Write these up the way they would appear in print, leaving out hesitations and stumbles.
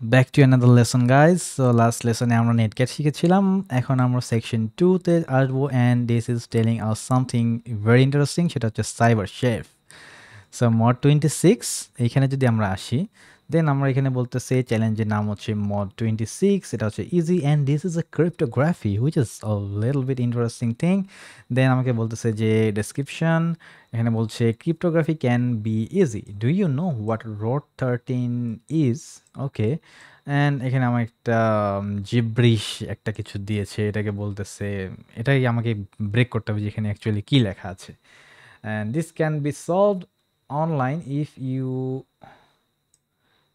Back to another lesson, guys. So last lesson আমরা নেটক্যাট শিখেছিলাম। এখন আমরা সেকশন 2 তে আসবো and this is telling us something very interesting, সেটা হচ্ছে সাইবার শেফ। সো মড 26 এইখানে যদি আমরা আসি, দেন আমরা এখানে বলতেছে চ্যালেঞ্জের নাম হচ্ছে মড 26, এটা হচ্ছে easy and this is a cryptography which is a little bit interesting thing. Then আমাকে বলতেছে যে ডেসক্রিপশন, এখানে বলছে cryptography can be easy, do you know what rod 13 is? Okay, and এখানে আমার একটা জিব্রিশ একটা কিছু দিয়েছে, এটাকে বলতেছে, এটাই আমাকে ব্রেক করতে হবে যে এখানে অ্যাকচুয়ালি কী লেখা আছে। And this can be solved online if you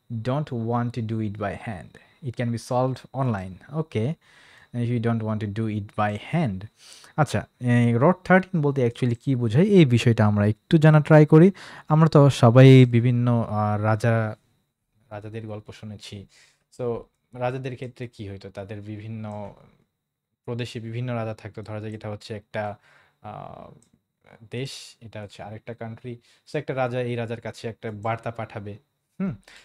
don't want to do it by hand. It can be solved online. Okay, if you don't want to do it by hand. আচ্ছা, rod 13 বলতে actually কী বোঝায় এই বিষয়টা আমরা একটু জানা try করি। আমরা তো সবাই বিভিন্ন রাজাদের গল্প শুনেছি। সো রাজাদের ক্ষেত্রে কি হইতো, তাদের বিভিন্ন প্রদেশে বিভিন্ন রাজা থাকতো। ধরা যাক এটা হচ্ছে একটা দেশ, এটা হচ্ছে আরেকটা কান্ট্রি। সো একটা রাজা এই রাজার কাছে একটা বার্তা পাঠাবে।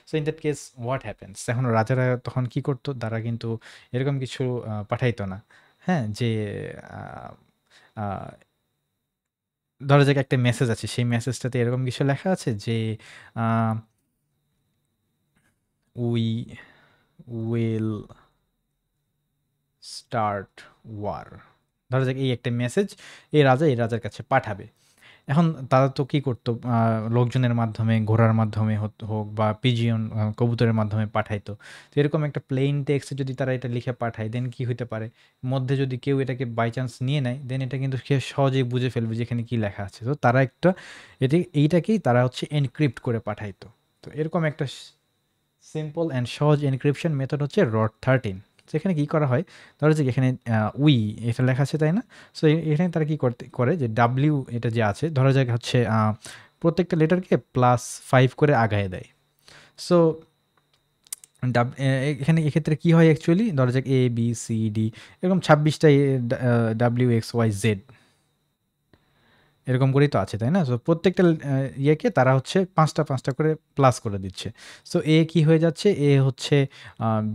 So in that case what happens, এখন রাজারা তখন কি করতো, তারা কিন্তু এরকম কিছু পাঠাইতো না। হ্যাঁ, যে আহ, আহ, ধরা যাক একটা মেসেজ আছে, সেই মেসেজটাতে এরকম কিছু লেখা আছে যে উই উইল স্টার্ট ওয়ার। ধরা যাক এই একটা মেসেজ এই রাজা এই রাজার কাছে পাঠাবে। এখন তারা তো কি করতো, লোকজনের মাধ্যমে, ঘোড়ার মাধ্যমে হোক বা পিজিয়ন কবুতরের মাধ্যমে পাঠাইতো। তো এরকম একটা প্লেন টেক্সটে যদি তারা এটা লিখে পাঠায়, দেন কি হইতে পারে, মধ্যে যদি কেউ এটাকে বাই চান্স নিয়ে নেয়, দেন এটা কিন্তু সে সহজেই বুঝে ফেলবে যে এখানে কি লেখা আছে। তো তারা একটা এইটাকেই তারা হচ্ছে এনক্রিপ্ট করে পাঠাইতো। তো এরকম একটা সিম্পল অ্যান্ড সহজ এনক্রিপশন মেথড হচ্ছে রড 13। সেখানে কি করা হয়, ধরো যে এখানে উই এটা লেখা আছে, তাই না? সো এখানে তারা কি করে যে ডাব্লিউ এটা যে আছে, ধরা যাক হচ্ছে প্রত্যেকটা লেটারকে +5 করে আগায় দেয়। সো এখানে এক্ষেত্রে কি হয় অ্যাকচুয়ালি, ধরা যাক এ বি সি ডি এরকম 26টা WXYZ এরকম করেই তো আছে, তাই না? সো প্রত্যেকটা ইয়েকে তারা হচ্ছে 5টা 5টা করে প্লাস করে দিচ্ছে। সো এ কি হয়ে যাচ্ছে, এ হচ্ছে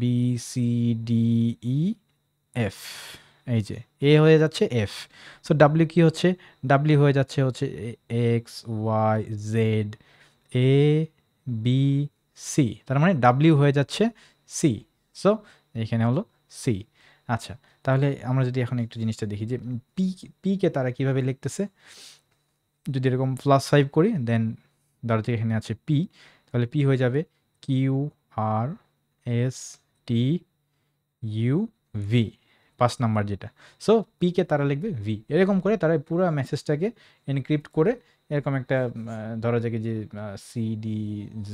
B C D E F, এই যে এ হয়ে যাচ্ছে এফ। সো ডাব্লিউ কি হচ্ছে, ডাব্লিউ হয়ে যাচ্ছে হচ্ছে x Y Z A B C, তার মানে ডাব্লিউ হয়ে যাচ্ছে সি। সো এখানে হলো সি। আচ্ছা, তাহলে আমরা যদি এখন একটু জিনিসটা দেখি যে পি, পিকে তারা কিভাবে লিখতেছে। যদি এরকম +5 করি, দেন ধরো যে এখানে আছে পি, তাহলে পি হয়ে যাবে Q R S T U V, 5 number যেটা। সো পিকে তারা লিখবে ভি, এরকম করে তারা পুরো মেসেজটাকে এনক্রিপ্ট করে এরকম একটা ধরা যাক যে C D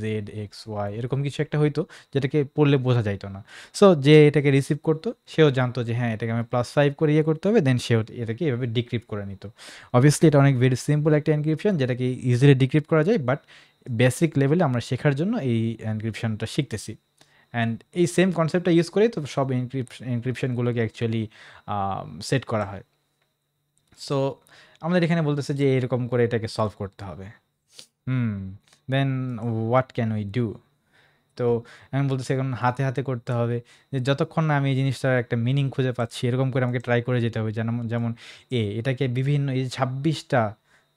Z X Y এরকম কিছু একটা হইতো, যেটাকে পড়লে বোঝা যাইতো না। সো যে এটাকে রিসিভ করতো সেও জানতো যে হ্যাঁ এটাকে আমি +5 করে ইয়ে করতে হবে, দেন সেও এটাকে এভাবে ডিক্রিপ্ট করে নিত। অবভিয়াসলি এটা অনেক ভেরি সিম্পল একটা এনক্রিপশন, যেটাকে ইজিলি ডিক্রিপ্ট করা যায়, বাট বেসিক লেভেলে আমরা শেখার জন্য এই এনক্রিপশনটা শিখতেছি। অ্যান্ড এই সেম কনসেপ্টটা ইউজ করেই তো সব এনক্রিপশনগুলোকে অ্যাকচুয়ালি সেট করা হয়। সো আমাদের এখানে বলতেছে যে এরকম করে এটাকে সলভ করতে হবে। দেন হোয়াট ক্যান উই ডু? তো আমি বলতেছি এখন হাতে হাতে করতে হবে, যে যতক্ষণ না আমি এই জিনিসটার একটা মিনিং খুঁজে পাচ্ছি, এরকম করে আমাকে ট্রাই করে যেতে হবে। যেমন যেমন এটাকে বিভিন্ন এই যে 26টা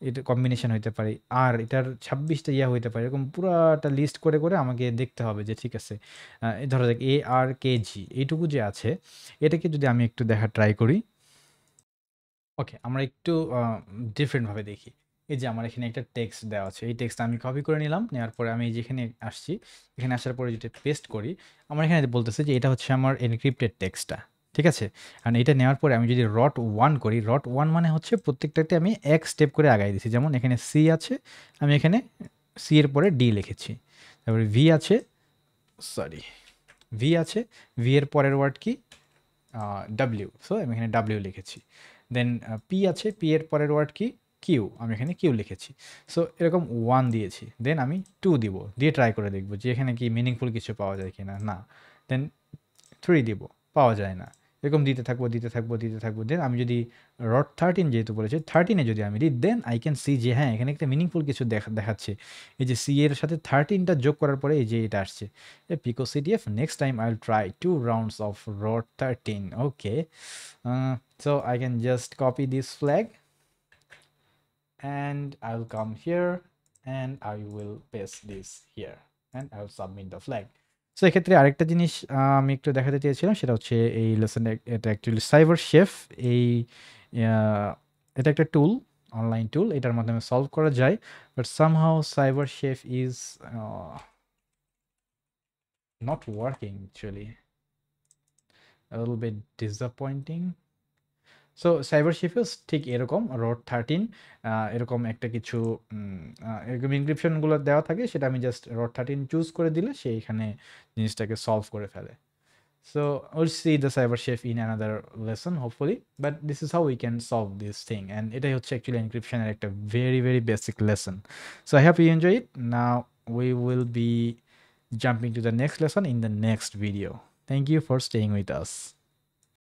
এটা কম্বিনেশন হইতে পারে, আর এটার 26টা ইয়া হইতে পারে, এরকম পুরাটা লিস্ট করে করে আমাকে দেখতে হবে যে ঠিক আছে, এই ধরো যাক এ আর কে জি এইটুকু যে আছে, এটাকে যদি আমি একটু দেখা ট্রাই করি। ওকে, আমরা একটু ডিফারেন্টভাবে দেখি। এই যে আমার এখানে একটা টেক্সট দেওয়া আছে, এই টেক্সটটা আমি কপি করে নিলাম, নেওয়ার পরে আমি যেখানে আসছি, এখানে আসার পরে যদি পেস্ট করি, আমার এখানে বলতেছে যে এটা হচ্ছে আমার এনক্রিপ্টেড টেক্সটটা। ঠিক আছে, আর এটা নেওয়ার পরে আমি যদি রট 1 করি, রট 1 মানে হচ্ছে প্রত্যেকটাতে আমি এক স্টেপ করে আগাই দিছি। যেমন এখানে সি আছে, আমি এখানে সি এর পরে ডি লিখেছি, তারপরে ভি আছে, সরি ভি আছে, ভি এর পরের ওয়ার্ড কি, ডাব্লিউ, সো আমি এখানে ডাব্লিউ লিখেছি। দেন পি আছে, পি এর পরের ওয়ার্ড কি, কিউ, আমি এখানে কিউ লিখেছি। সো এরকম 1 দিয়েছি, দেন আমি 2 দিব, দিয়ে ট্রাই করে দেখবো যে এখানে কি মিনিংফুল কিছু পাওয়া যায় কি না, না। দেন 3 দিব, পাওয়া যায় না। এরকম দিতে থাকবো দেন আমি যদি রড 13 যেহেতু বলেছে 13-এ যদি আমি দিই দেন আই ক্যান সি যে হ্যাঁ এখানে একটা মিনিংফুল কিছু দেখাচ্ছে এই যে সি এর সাথে 13টা যোগ করার পরে এই যে এটা আসছে pico CTF next time I will try 2 rounds of rod 13 okay so I can just copy this flag and I will come here and I will paste this here and I will submit the flag. So এক্ষেত্রে আরেকটা জিনিস আমি একটু দেখাতে চেয়েছিলাম সেটা হচ্ছে এই লেসনে এটা অ্যাকচুয়ালি সাইবার শেফ এই এটা একটা টুল অনলাইন টুল এটার মাধ্যমে সলভ করা যায় but somehow cyber chef is not working actually a little bit disappointing. So cyber chef's ঠিক এরকম রড 13 এরকম একটা কিছু এরকম ইনক্রিপশনগুলো দেওয়া থাকে সেটা আমি জাস্ট রড 13 চুজ করে দিলে সে এখানে জিনিসটাকে সলভ করে ফেলে so we'll see the cyber chef in another lesson hopefully but this is how we can solve this thing and এটাই হচ্ছে actually encryption এর একটা very basic lesson so I hope you enjoy it now we will be jumping to the next lesson in the next video thank you for staying with us